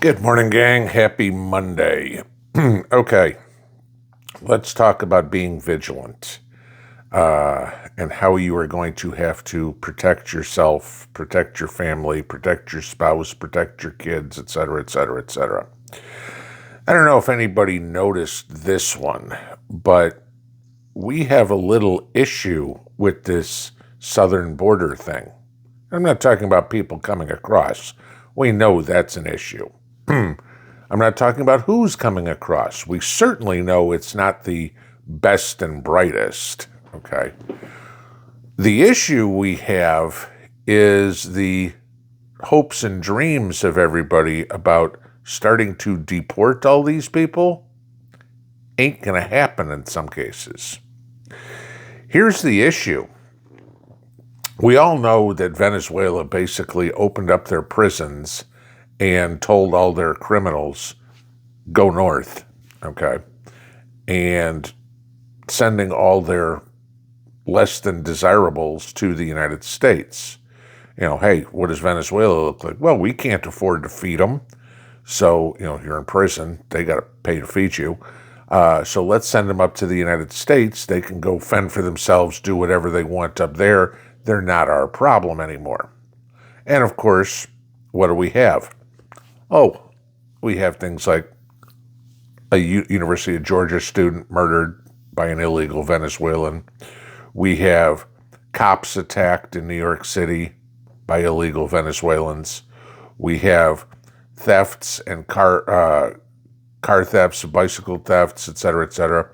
Good morning, gang. Happy Monday. Okay, let's talk about being vigilant and how you are going to have to protect yourself, protect your family, protect your spouse, protect your kids, etc., etc., etc. I don't know if anybody noticed this one, but we have a little issue with this southern border thing. I'm not talking about people coming across. We know that's an issue. I'm not talking about who's coming across. We certainly know it's not the best and brightest, okay? The issue we have is the hopes and dreams of everybody about starting to deport all these people. Ain't gonna happen in some cases. Here's the issue. We all know that Venezuela basically opened up their prisons and told all their criminals, go north, okay? And sending all their less than desirables to the United States. You know, hey, what does Venezuela look like? Well, we can't afford to feed them. So, you're in prison. They got to pay to feed you. So let's send them up to the United States. They can go fend for themselves, do whatever they want up there. They're not our problem anymore. And of course, what do we have? Oh, we have things like a University of Georgia student murdered by an illegal Venezuelan. We have cops attacked in New York City by illegal Venezuelans. We have thefts and car thefts, bicycle thefts, et cetera,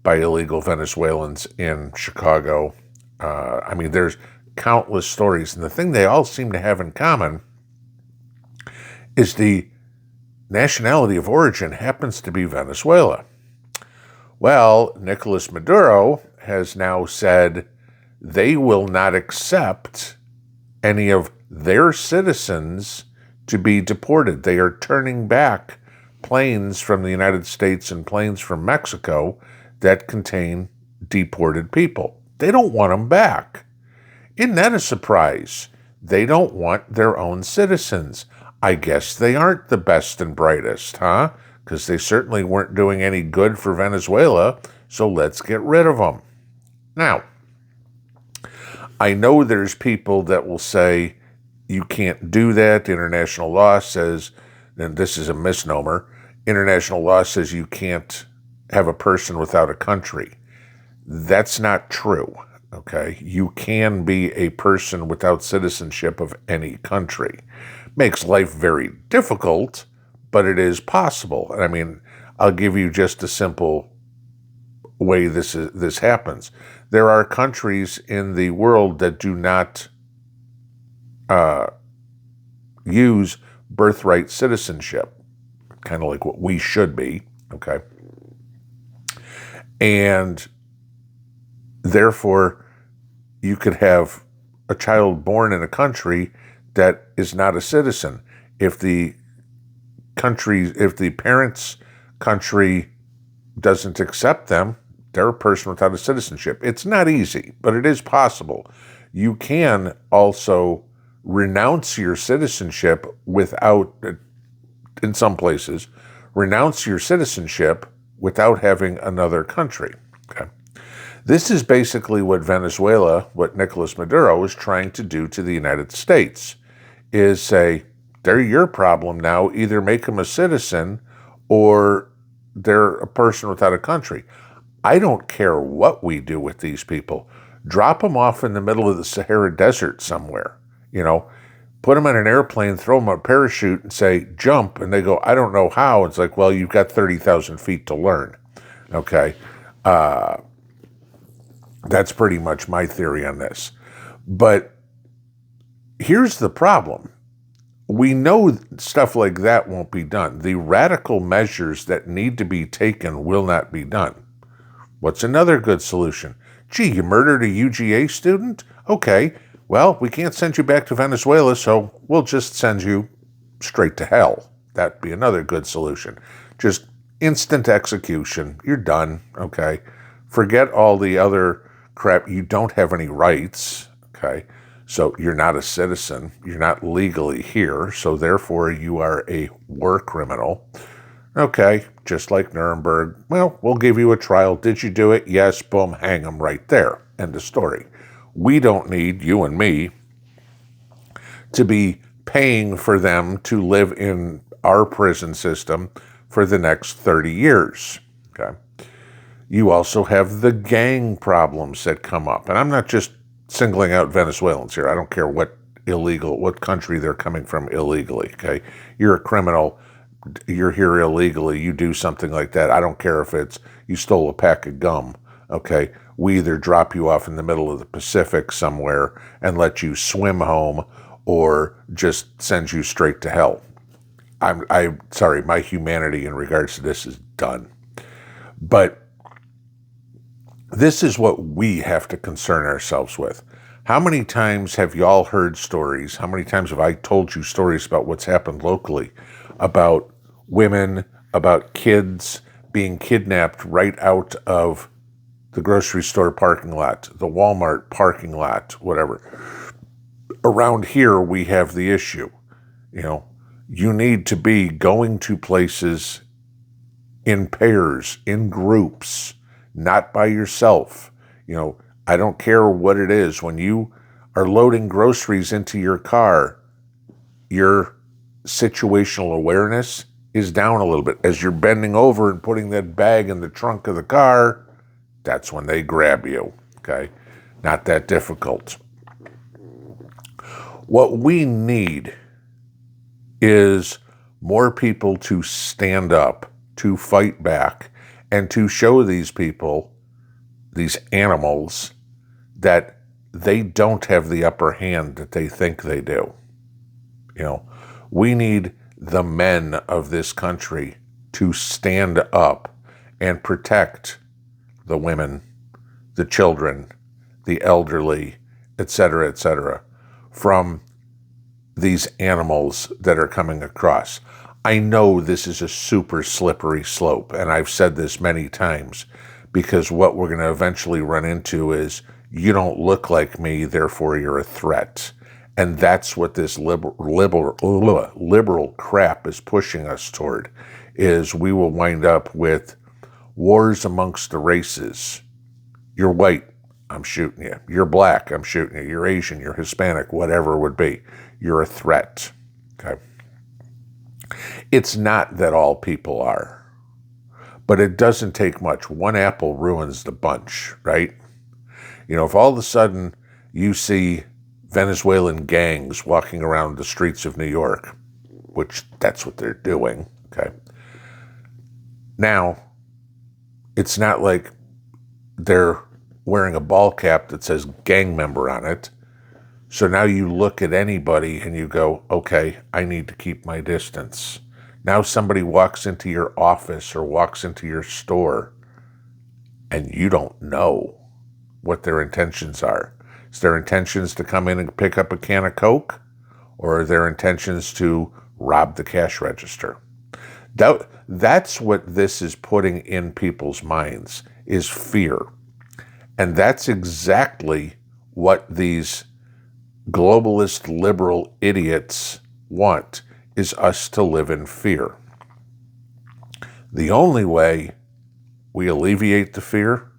by illegal Venezuelans in Chicago. There's countless stories. And the thing they all seem to have in common is the nationality of origin happens to be Venezuela. Well, Nicolas Maduro has now said they will not accept any of their citizens to be deported. They are turning back planes from the United States and planes from Mexico that contain deported people. They don't want them back. Isn't that a surprise? They don't want their own citizens. I guess they aren't the best and brightest, huh? Because they certainly weren't doing any good for Venezuela, so let's get rid of them. Now, I know there's people that will say, you can't do that. International law says, and this is a misnomer, international law says you can't have a person without a country. That's not true, okay? You can be a person without citizenship of any country. Makes life very difficult, but it is possible. I'll give you just a simple way this happens. There are countries in the world that do not use birthright citizenship, kind of like what we should be, okay? And therefore, you could have a child born in a country that is not a citizen. If the parents' country doesn't accept them, they're a person without a citizenship. It's not easy, but it is possible. You can also renounce your citizenship in some places, renounce your citizenship without having another country. Okay. This is basically what Nicolas Maduro is trying to do to the United States, is say, they're your problem now. Either make them a citizen or they're a person without a country. I don't care what we do with these people. Drop them off in the middle of the Sahara Desert somewhere. Put them in an airplane, throw them a parachute and say, jump. And they go, I don't know how. It's like, well, you've got 30,000 feet to learn. Okay. That's pretty much my theory on this. But here's the problem. We know stuff like that won't be done. The radical measures that need to be taken will not be done. What's another good solution? Gee, you murdered a UGA student? Okay, well, we can't send you back to Venezuela, so we'll just send you straight to hell. That'd be another good solution. Just instant execution. You're done, okay? Forget all the other crap. You don't have any rights, okay? So you're not a citizen. You're not legally here. So therefore, you are a war criminal. Okay, just like Nuremberg. Well, we'll give you a trial. Did you do it? Yes, boom, hang them right there. End of story. We don't need, you and me, to be paying for them to live in our prison system for the next 30 years. Okay. You also have the gang problems that come up. And I'm not just singling out Venezuelans here. I don't care what country they're coming from illegally. Okay. You're a criminal. You're here illegally. You do something like that. I don't care if it's you stole a pack of gum. Okay. We either drop you off in the middle of the Pacific somewhere and let you swim home, or just send you straight to hell. I'm sorry, my humanity in regards to this is done. But this is what we have to concern ourselves with. How many times have y'all heard stories? How many times have I told you stories about what's happened locally, about women, about kids being kidnapped right out of the grocery store parking lot, the Walmart parking lot, whatever. Around here, we have the issue. You need to be going to places in pairs, in groups, not by yourself. I don't care what it is. When you are loading groceries into your car, your situational awareness is down a little bit. As you're bending over and putting that bag in the trunk of the car, that's when they grab you. Okay? Not that difficult. What we need is more people to stand up, to fight back, and to show these people, these animals, that they don't have the upper hand that they think they do. We need the men of this country to stand up and protect the women, the children, the elderly, etc., from these animals that are coming across. I know this is a super slippery slope, and I've said this many times, because what we're going to eventually run into is, you don't look like me, therefore you're a threat. And that's what this liberal crap is pushing us toward, is we will wind up with wars amongst the races. You're white, I'm shooting you. You're black, I'm shooting you. You're Asian, you're Hispanic, whatever it would be. You're a threat. Okay. It's not that all people are, but it doesn't take much. One apple ruins the bunch, right? If all of a sudden you see Venezuelan gangs walking around the streets of New York, which that's what they're doing, okay? Now, it's not like they're wearing a ball cap that says gang member on it. So now you look at anybody and you go, okay, I need to keep my distance. Now somebody walks into your office or walks into your store and you don't know what their intentions are. Is their intentions to come in and pick up a can of Coke? Or are their intentions to rob the cash register? That's what this is putting in people's minds, is fear. And that's exactly what these globalist liberal idiots want, is us to live in fear. The only way we alleviate the fear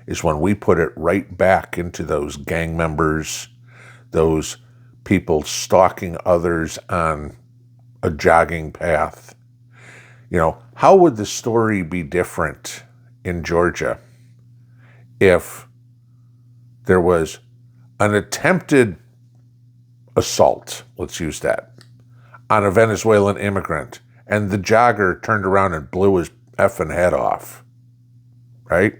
is when we put it right back into those gang members, those people stalking others on a jogging path. How would the story be different in Georgia if there was an attempted assault, let's use that, on a Venezuelan immigrant, and the jogger turned around and blew his effing head off, right?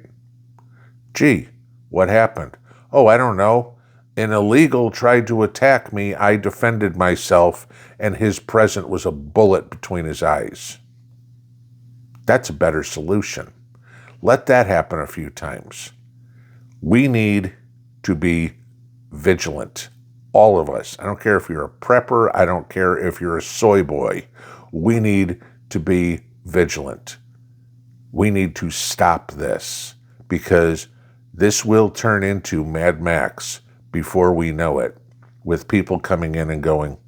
Gee, what happened? Oh, I don't know. An illegal tried to attack me. I defended myself, and his present was a bullet between his eyes. That's a better solution. Let that happen a few times. We need to be vigilant. All of us. I don't care if you're a prepper. I don't care if you're a soy boy. We need to be vigilant. We need to stop this, because this will turn into Mad Max, before we know it, with people coming in and going,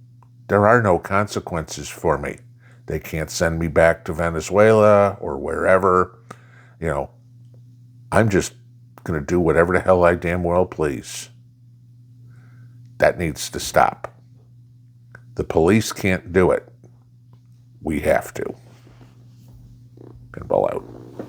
there are no consequences for me. They can't send me back to Venezuela or wherever. You know, I'm just going to do whatever the hell I damn well please. That needs to stop. The police can't do it. We have to. Pinball out.